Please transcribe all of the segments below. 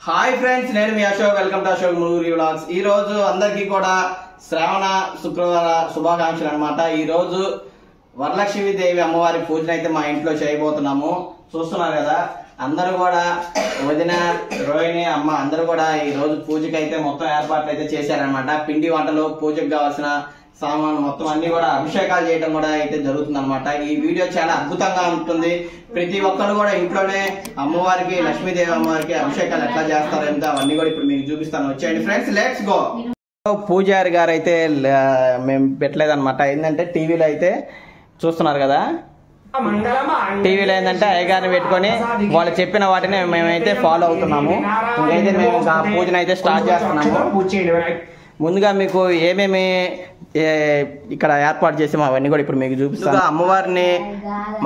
Hi friends, నేను మీ Ashok. Welcome to Ashok Muluguri vlogs. ఈ రోజు అందరికీ కూడా శ్రావణ శుక్రవార శుభాకాంక్షలు అనమాట. ఈ రోజు వరలక్ష్మి దేవి అమ్మవారి పూజను అయితే మా ఇంట్లో చేయబోతున్నాము. చూస్తున్నారు కదా, అందరూ కూడా వదిన, రోహిణి, అమ్మ అందరూ కూడా ఈ రోజు పూజకి అయితే మొత్తం ఏర్పాట్లు అయితే చేశారనమాట. పిండి వంటలు, పూజకు కావాల్సిన సామాన్లు మొత్తం అన్ని కూడా అభిషేకాలు చేయడం కూడా అయితే జరుగుతుంది అనమాట. ఈ వీడియో చాలా అద్భుతంగా ఉంటుంది. ప్రతి ఒక్కరు కూడా ఇంట్లోనే అమ్మవారికి, లక్ష్మీదేవి అమ్మవారికి అభిషేకాలు ఎట్లా చేస్తారో ఇంకా అవన్నీ కూడా ఇప్పుడు మీకు చూపిస్తాను. వచ్చేయండి ఫ్రెండ్స్, లెట్స్ గో. పూజారి గారు అయితే మేము పెట్టలేదన్నమాట. ఏంటంటే టీవీలో అయితే చూస్తున్నారు కదా, టీవీలో ఏంటంటే అయ్యగారిని పెట్టుకొని వాళ్ళు చెప్పిన వాటిని మేమైతే ఫాలో అవుతున్నాము. ఇంకైతే మేము పూజను అయితే స్టార్ట్ చేస్తున్నాము. ముందుగా మీకు ఏమేమి ఇక్కడ ఏర్పాటు చేసామో అవన్నీ కూడా ఇప్పుడు మీకు చూపిస్తాను. అమ్మవారిని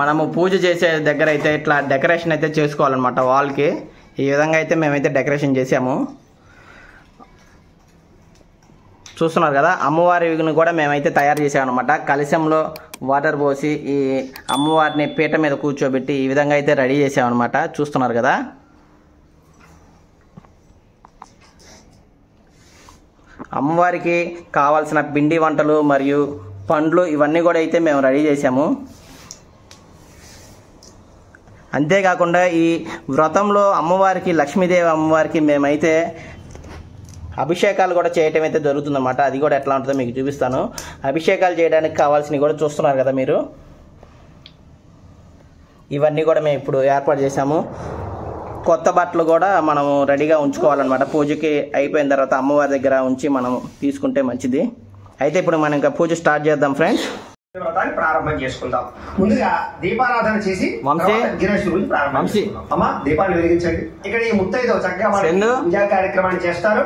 మనము పూజ చేసే దగ్గర అయితే ఇట్లా డెకరేషన్ అయితే చేసుకోవాలన్నమాట. వాల్కి ఈ విధంగా అయితే మేమైతే డెకరేషన్ చేసాము. చూస్తున్నారు కదా, అమ్మవారిని కూడా మేమైతే తయారు చేసామన్నమాట. కలశంలో వాటర్ పోసి ఈ అమ్మవారిని పీట మీద కూర్చోబెట్టి ఈ విధంగా అయితే రెడీ చేసామన్నమాట. చూస్తున్నారు కదా, అమ్మవారికి కావాల్సిన పిండి వంటలు మరియు పండ్లు ఇవన్నీ కూడా అయితే మేము రెడీ చేసాము. అంతేకాకుండా ఈ వ్రతంలో అమ్మవారికి, లక్ష్మీదేవి అమ్మవారికి మేమైతే అభిషేకాలు కూడా చేయటం అయితే జరుగుతుందన్నమాట. అది కూడా ఎట్లా ఉంటుందో మీకు చూపిస్తాను. అభిషేకాలు చేయడానికి కావాల్సినవి కూడా చూస్తున్నారు కదా మీరు. ఇవన్నీ కూడా మేము ఇప్పుడు ఏర్పాటు చేసాము. కొత్త బట్టలు కూడా మనం రెడీగా ఉంచుకోవాలన్నమాట. పూజకి అయిపోయిన తర్వాత అమ్మవారి దగ్గర ఉంచి మనం తీసుకుంటే మంచిది. అయితే ఇప్పుడు మనం ఇంకా పూజ స్టార్ట్ చేద్దాం ఫ్రెండ్స్. ప్రారంభం చేసుకుందాం. ముందుగా దీపారాధన చేసి అమ్మ దీపాన్ని వెలిగించండి. ఇక్కడ ఈ ముత్తైదో చక్కగా పూజా కార్యక్రమాన్ని చేస్తారు.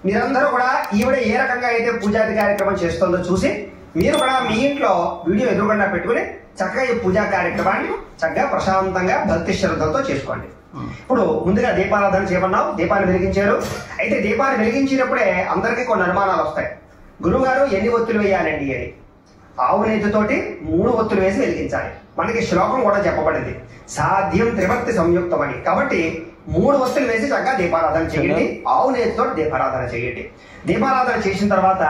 మీరందరూ కూడా ఈవిడ ఏ రకంగా అయితే పూజాది కార్యక్రమం చేస్తుందో చూసి మీరు కూడా మీ ఇంట్లో వీడియో ఎదురుకుండా పెట్టుకుని చక్కగా ఈ పూజా కార్యక్రమాన్ని చక్కగా ప్రశాంతంగా భక్తి శ్రద్ధలతో చేసుకోండి. ఇప్పుడు ముందుగా దీపారాధన చేయమన్నాం, దీపాన్ని వెలిగించారు. అయితే దీపాన్ని వెలిగించినప్పుడే అందరికీ కొన్ని అనుమానాలు వస్తాయి. గురువు గారు ఎన్ని ఒత్తులు వేయాలండి అని. ఆవు నేతితోటి 3 ఒత్తులు వేసి వెలిగించాలి. మనకి శ్లోకం కూడా చెప్పబడింది, సాధ్యం త్రివర్తి సంయుక్తం అని. కాబట్టి 3 ఒత్తులు వేసి చక్కగా దీపారాధన చేయండి. ఆవు నేతితో దీపారాధన చేయండి. దీపారాధన చేసిన తర్వాత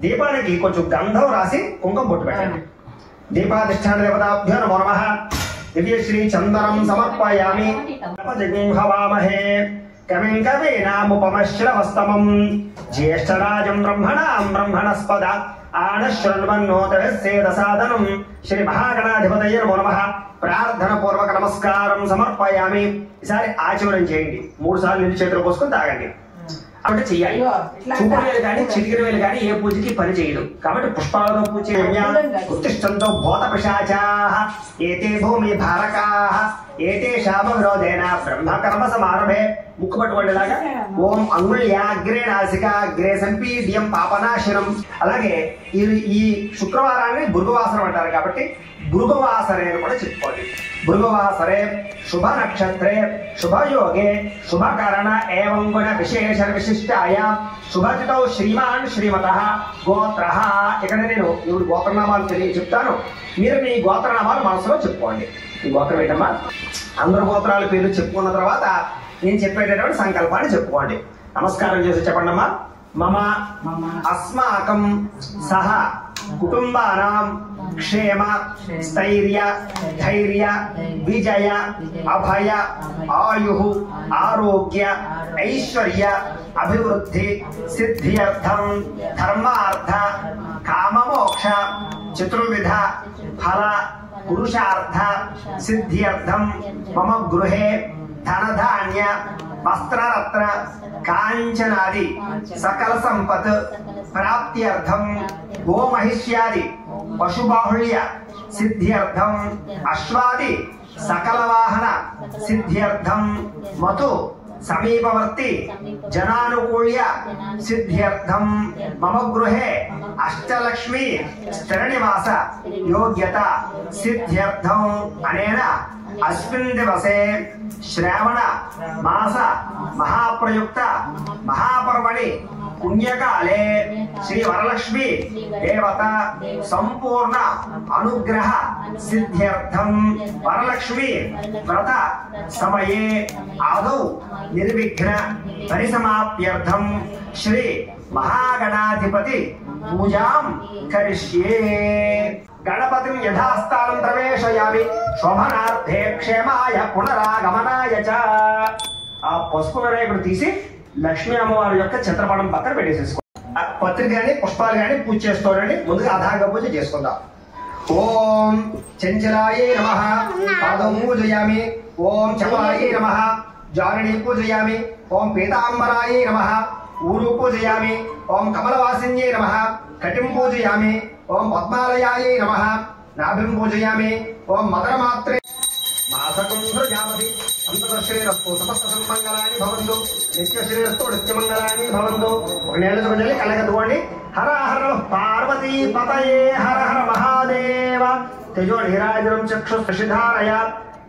దీపానికి కొంచెం గంధం రాసి కుంకుమ బొట్టు పెట్టండి. దీపాధిష్టాన దేవతాభ్యో నమో నమః. దివ్యశ్రీ చందనం సమర్పయామి. హవామహే కవిం కవీనాముపమశ్రవస్తమం జ్యేష్ఠరాజం బ్రహ్మణాం బ్రహ్మణస్పద ఆనశృణ్వన్నోతవేదసాదనం. శ్రీ మహాగణాధిపతయే నమో నమః. ప్రార్థన పూర్వక నమస్కారం సమర్పయామి. ఈసారి ఆచమనం చేయండి. 3 సార్లు నీళ్ళు చేతులు పోసుకొని తాగండి. అంటే చెయ్యాలి. చూపుడు వేలు కానీ చిటికిన వేలు కానీ ఏ పూజకి పని చేయదు. కాబట్టి పుష్పాలతో పూజ ఉత్తిష్టంతో భూత పిశాచాః ఏతే భూమి భారకాః ఏతే శాప విరోధేన బ్రహ్మకర్మ సమారభే. ముక్కు పట్టుకోండిలాగా ఓం అంగుళ్యాగ్రే నాసికాగ్రే సంపీడ్యం పాపనాశనం. అలాగే ఈ శుక్రవారాన్ని భృగువాసరం అంటారు కాబట్టి భృగువాసరే అని కూడా చెప్పుకోండి. భృగువాసరే శుభ నక్షత్రే శుభయోగే శుభకరణ ఏవం గుణ విశేష విశిష్టాయ శుభజితౌ శ్రీమాన్ శ్రీమతః గోత్రః. ఇక్కడ నేను ఇప్పుడు గోత్రనామాలు చెప్తాను, మీరు మీ గోత్రనామాలు మనసులో చెప్పుకోండి. ఈ గోత్రం ఏంటమ్మా? అందరు గోత్రాల పేర్లు చెప్పుకున్న తర్వాత నేను చెప్పేటటువంటి సంకల్పాన్ని చెప్పుకోండి. నమస్కారం చేసి చెప్పండి అమ్మా. మమ అస్మాకం సహ కుటుంబానాం క్షేమ స్థైర్య ధైర్య విజయ అభయ ఆయు ఆరోగ్య ఐశ్వర్య అభివృద్ధి సిద్ధ్యర్థం ధర్మార్థ కామమోక్ష చతుర్విధ ఫల పురుషార్థ సిద్ధ్యర్థం మమ గృహే ధనధాన్య వస్త్రరత్న కాంచనాది సకల సంపత్ ప్రాప్త్యర్థం గోమహిష్యాది పశుబాహుళ్య సిద్ధ్యర్థం అశ్వాది సకల వాహన సిద్ధ్యర్థం మతు సమీపవర్తి జనానుకూల్య సిద్ధ్యర్థం మమ గృహే అష్టలక్ష్మి స్థిరనివాస యోగ్యత సిద్ధ్యర్థం అనేన అస్మిన్ దివసే శ్రావణ మాస మహాప్రయుక్త మహాపర్వణి పుణ్యకాలే శ్రీ వరలక్ష్మి దేవత సంపూర్ణ అనుగ్రహ సిద్ధ్యర్థం వరలక్ష్మి వ్రత సమయే ఆదౌ నిర్విఘ్న పరిసమాప్త్యర్థం శ్రీ మహాగణాధిపతి పూజాం కరిష్యే. గణపతిం యథాస్థానం ప్రవేశయామి శోభనార్థే క్షేమాయ పునరాగమనాయ చ. ఆ పసుపు వినాయకుడు తీసి లక్ష్మీ అమ్మవారి యొక్క చిత్రపటం పక్కన పెట్టేసేసుకో. పత్రిక గాని పుష్పాలు గాని పూజ చేసుకోవాలండి. ముందుగా అధాంగ పూజ చేసుకుందాం. ఓం చంచలాయే నమః పాదం పూజయామి. ఓం చపలాయే నమః జారణి పూజయామి. ఓం పీతాంబరాయే నమః ఊరు పూజయామి. ఓం కమలవాసిన్యే నమః కటిం పూజయామి. ఓం పద్మాలయాయే నమః నాభిం పూజయామి. ఓం మదరమాత్రే మాసకుంభ్రజామతి అంతశ్రీరస్తు సమస్త సన్మంగళాని భవంతు నిత్యశ్రీరస్తు నిత్యమంగళాని భవంతు. ఒక నేల చూడండి కళ్ళగద్దుకోండి. హర హర పార్వతీ పతయే హర హర మహాదేవ. తేజో నీరాజనం చక్షు శశిధారయ.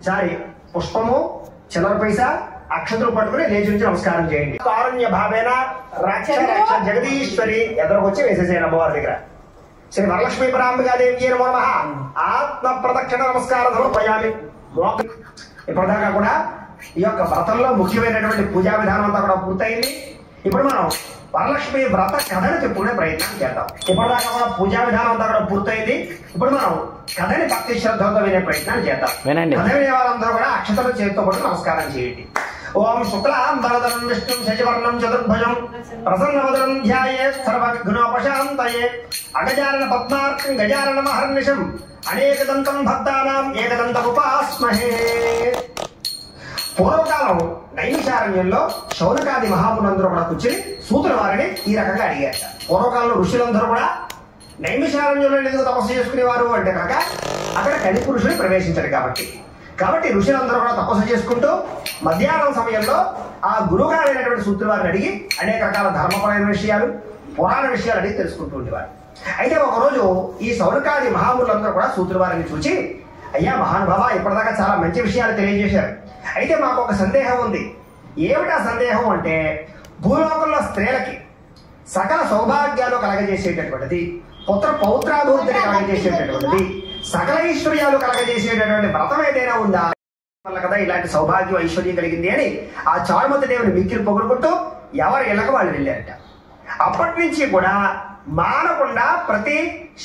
చారి పుష్పము చిల్లర పైసా అక్షతులు పట్టుకుని లేచి నుంచి నమస్కారం చేయండి. కారుణ్య భావేన రక్ష రక్ష జగదీశ్వరి ఎదురుకొచ్చి వేసేసేయండి అమ్మవారి దగ్గర. శ్రీ వరలక్ష్మీ పరాంబికాదేవి నమో నమః. ఆత్మ ప్రదక్షిణ నమస్కారం సమర్పయామి. ఇప్పటిదాకా కూడా ఈ యొక్క వ్రతంలో ముఖ్యమైనటువంటి పూజా విధానం అంతా కూడా పూర్తయింది. ఇప్పుడు మనం వరలక్ష్మి వ్రత కథను చెప్పుకునే ప్రయత్నం చేద్దాం. ఇప్పటిదాకా కూడా పూజా విధానం అంతా కూడా పూర్తయింది. ఇప్పుడు మనం కథని భక్తి శ్రద్ధలతో వినే ప్రయత్నం చేద్దాం. కథ వినే వాళ్ళందరూ కూడా అక్షతలు చేతితో పాటు నమస్కారం చేయండి. ఓం శుక్లాంబరధరం విష్ణుం శశివర్ణం చతుర్భుజం ప్రసన్నవదనం ధ్యాయేత్ సర్వవిఘ్నోపశాంతయే. అగజానన పద్మార్కం గజానన మహర్నిశం అనేకదంతం భక్తానాం ఏకదంతముపాస్మహే. పూర్వకాలం నైమిషారణ్యంలో శౌనకాది మహాములందరూ కూడా కూర్చుని సూతుల వారిని ఈ రకంగా అడిగారు. పూర్వకాలంలో ఋషులందరూ కూడా నైమిషారణ్యంలో ఎందుకు తపస్సు చేసుకునేవారు అంటే కనుక అక్కడ కలి పురుషులు ప్రవేశించారు కాబట్టి ఋషులందరూ కూడా తపస్సు చేసుకుంటూ మధ్యాహ్నం సమయంలో ఆ గురువుగారైనటువంటి సూతుల వారిని అడిగి అనేక రకాల ధర్మపరమైన విషయాలు పురాణ విషయాలు అడిగి తెలుసుకుంటూ ఉండేవారు. అయితే ఒకరోజు ఈ శౌనకాది మహాములందరూ కూడా సూతుల వారిని చూచి, అయ్యా మహానుభావ, ఇప్పటిదాకా చాలా మంచి విషయాలు తెలియజేశారు. అయితే మాకు ఒక సందేహం ఉంది. ఏమిటా సందేహం అంటే, భూలోకంలో స్త్రీలకి సకల సౌభాగ్యాలు కలగజేసేటటువంటిది, పుత్ర పౌత్రాభివృద్ధిని కలగజేసేటటువంటిది, సకల ఐశ్వర్యాలు కలగజేసేటటువంటి వ్రతం ఏదైనా ఉందా వల్ల కదా ఇలాంటి సౌభాగ్యం ఐశ్వర్యం కలిగింది అని ఆ చారుమతి దేవుని మిక్కిలు పొగుడుకుంటూ ఎవరి ఇళ్ళకు వాళ్ళు వెళ్ళారట. అప్పటి నుంచి కూడా మానకుండా ప్రతి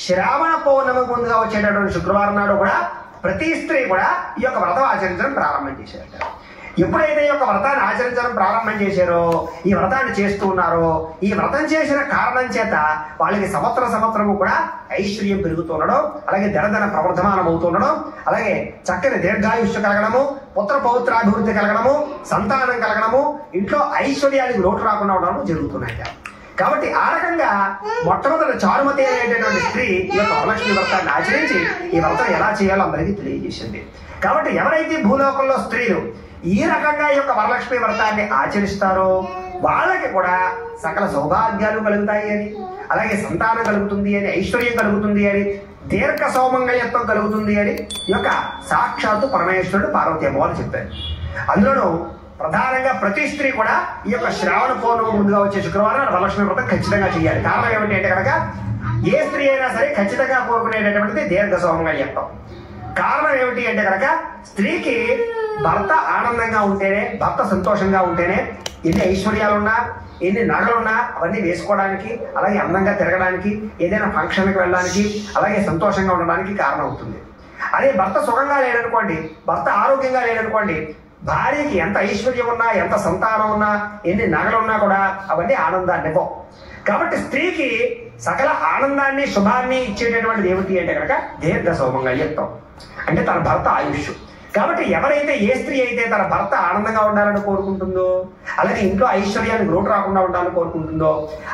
శ్రావణ పౌర్ణమి ముందుగా వచ్చేటటువంటి శుక్రవారం నాడు కూడా ప్రతి స్త్రీ కూడా ఈ యొక్క వ్రతం ఆచరించడం ప్రారంభం చేశారట. ఎప్పుడైతే ఈ యొక్క వ్రతాన్ని ఆచరించడం ప్రారంభం చేశారో, ఈ వ్రతాన్ని చేస్తూ ఉన్నారో, ఈ వ్రతం చేసిన కారణం చేత వాళ్ళకి సంవత్సరము కూడా ఐశ్వర్యం పెరుగుతుండడం, అలాగే ధనధన ప్రవర్ధమానం అవుతుండడం, అలాగే చక్కని దీర్ఘాయుష్య కలగడము, పుత్ర పౌత్రాభివృద్ధి కలగడము, సంతానం కలగడము, ఇంట్లో ఐశ్వర్యానికి లోటు రాకుండా ఉండడం జరుగుతున్నాయి. కాబట్టి ఆ రకంగా మొట్టమొదటి చారుమతి అనేటటువంటి స్త్రీ ఈ యొక్క వరలక్ష్మి వ్రతాన్ని ఆచరించి ఈ వ్రతం ఎలా చేయాలో అందరికీ తెలియజేసింది. కాబట్టి ఎవరైతే భూలోకంలో స్త్రీలు ఈ రకంగా ఈ యొక్క వరలక్ష్మి వ్రతాన్ని ఆచరిస్తారో వాళ్ళకి కూడా సకల సౌభాగ్యాలు కలుగుతాయి అని, అలాగే సంతానం కలుగుతుంది అని, ఐశ్వర్యం కలుగుతుంది అని, దీర్ఘ సౌమంగళ్యత్వం కలుగుతుంది అని ఈ యొక్క సాక్షాత్తు పరమేశ్వరుడు పార్వతీ అమ్మవారు చెప్పారు. అందులోనూ ప్రధానంగా ప్రతి స్త్రీ కూడా ఈ యొక్క శ్రావణ పౌర్ణమి ముందుగా వచ్చే శుక్రవారం వరలక్ష్మి వ్రతం ఖచ్చితంగా చేయాలి. కారణం ఏమిటి అంటే కనుక ఏ స్త్రీ అయినా సరే ఖచ్చితంగా కోరుకునేటటువంటిది దీర్ఘ సౌమంగళ్యత్వం. కారణం ఏమిటి అంటే కనుక స్త్రీకి భర్త ఆనందంగా ఉంటేనే, భర్త సంతోషంగా ఉంటేనే ఎన్ని ఐశ్వర్యాలున్నా, ఎన్ని నగలున్నా అవన్నీ వేసుకోవడానికి, అలాగే అందంగా తిరగడానికి, ఏదైనా ఫంక్షన్కి వెళ్ళడానికి, అలాగే సంతోషంగా ఉండడానికి కారణం అవుతుంది. అదే భర్త సుఖంగా లేడనుకోండి, భర్త ఆరోగ్యంగా లేడనుకోండి, భార్యకి ఎంత ఐశ్వర్యం ఉన్నా, ఎంత సంతానం ఉన్నా, ఎన్ని నగలున్నా కూడా అవన్నీ ఆనందాన్ని ఇవ్వవు. కాబట్టి స్త్రీకి సకల ఆనందాన్ని శుభాన్ని ఇచ్చేటటువంటి ఏమిటి అంటే కనుక దీర్ఘ సౌమంగళ్యత్వం, అంటే తన భర్త ఆయుష్. కాబట్టి ఎవరైతే ఏ స్త్రీ అయితే తన భర్త ఆనందంగా ఉండాలని కోరుకుంటుందో, అలాగే ఇంట్లో ఐశ్వర్యానికి లోటు రాకుండా ఉండాలని కోరుకుంటుందో,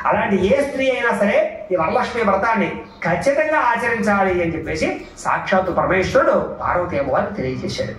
అలాంటి ఏ స్త్రీ అయినా సరే ఈ వరలక్ష్మి వ్రతాన్ని ఖచ్చితంగా ఆచరించాలి అని చెప్పేసి సాక్షాత్తు పరమేశ్వరుడు పార్వతీ అమ్మవారికి తెలియజేశాడు.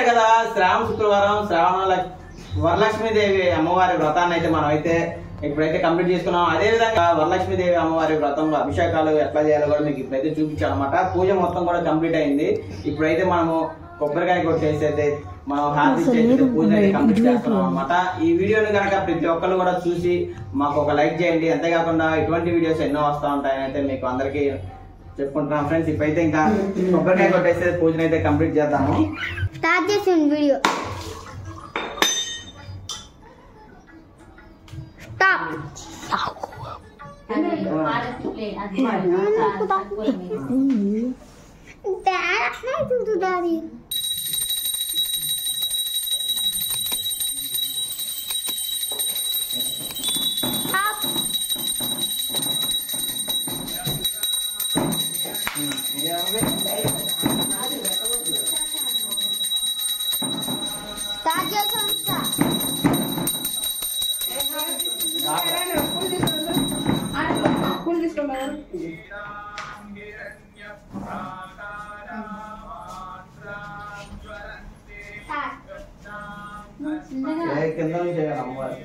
చూశారు కదా, శ్రావణ శుక్రవారం వరలక్ష్మీదేవి అమ్మవారి వ్రతాన్ని అయితే మనం అయితే ఇప్పుడైతే కంప్లీట్ చేసుకున్నాం. అదే విధంగా వరలక్ష్మీదేవి అమ్మవారి వ్రతంలో అభిషేకాలు ఎట్లా చేయాలో కూడా మీకు ఇప్పుడైతే చూపించాలన్నమాట. పూజ మొత్తం కూడా కంప్లీట్ అయింది. ఇప్పుడైతే మనము కొబ్బరికాయ కొట్టేసి అయితే మనం హారతి చేసి పూజ అయితే కంప్లీట్ చేస్తున్నాం అనమాట. ఈ వీడియోని కనుక ప్రతి ఒక్కరు కూడా చూసి మాకు ఒక లైక్ చేయండి. అంతేకాకుండా ఇటువంటి వీడియోస్ ఎన్నో వస్తూ ఉంటాయని అయితే మీకు అందరికీ చెప్పుకుంటున్నాం ఫ్రెండ్స్. ఇప్పుడైతే ఇంకా కొబ్బరికాయ కొట్టేసి పూజను అయితే కంప్లీట్ చేద్దాము. స్టార్ట్ చేసిన వీడియో కింద నుంచి చేయాలి అమ్మవారి.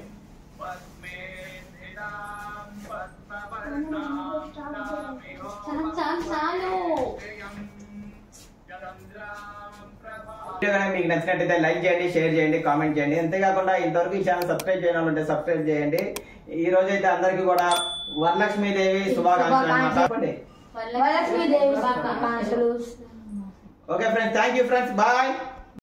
మీకు నచ్చినట్టయితే లైక్ చేయండి, షేర్ చేయండి, కామెంట్ చేయండి. అంతేకాకుండా ఇంతవరకు ఈ ఛానల్ సబ్స్క్రైబ్ చేయాలంటే సబ్స్క్రైబ్ చేయండి. ఈ రోజు అయితే అందరికి కూడా వరలక్ష్మీదేవి శుభాకాంక్షలు అన్నమాట. Okay friends, thank you friends, bye.